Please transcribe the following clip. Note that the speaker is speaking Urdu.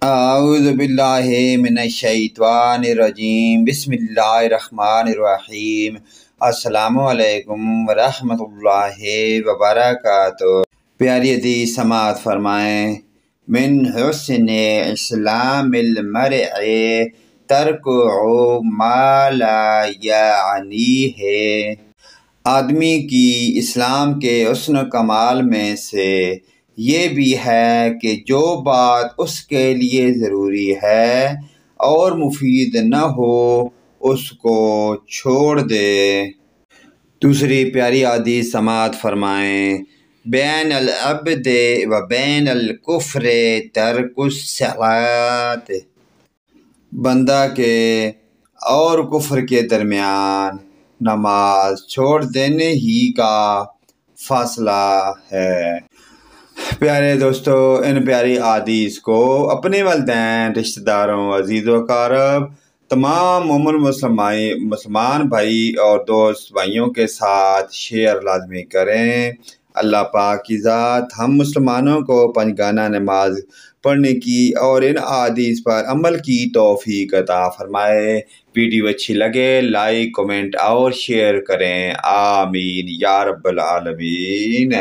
اعوذ باللہ من الشیطان الرجیم بسم اللہ الرحمن الرحیم السلام علیکم ورحمۃ اللہ وبرکاتہ۔ پیاری حدیث سماعت فرمائیں۔ من حسن اسلام المرء ترکہ ما لا یعنیہ۔ آدمی کی اسلام کے حسن و کمال میں سے یہ بھی ہے کہ جو بات اس کے لیے ضروری ہے اور مفید نہ ہو اس کو چھوڑ دے۔ دوسری پیاری حدیث سماعت فرمائیں۔ بین العبد و بین الکفر ترک الصلاۃ۔ بندہ کے اور کفر کے درمیان نماز چھوڑ دینے ہی کا فاصلہ ہے۔ پیارے دوستو، ان پیاری احادیث کو اپنے والدین، رشتہ داروں، عزیز و اقارب، تمام مومن مسلمان بھائی اور دوست بھائیوں کے ساتھ شیئر لازمی کریں۔ اللہ پاک کی ذات ہم مسلمانوں کو پنجگانہ نماز پڑھنے کی اور ان احادیث پر عمل کی توفیق عطا فرمائے۔ ویڈیو اچھی لگے لائک، کمنٹ اور شیئر کریں۔ آمین یا رب العالمین۔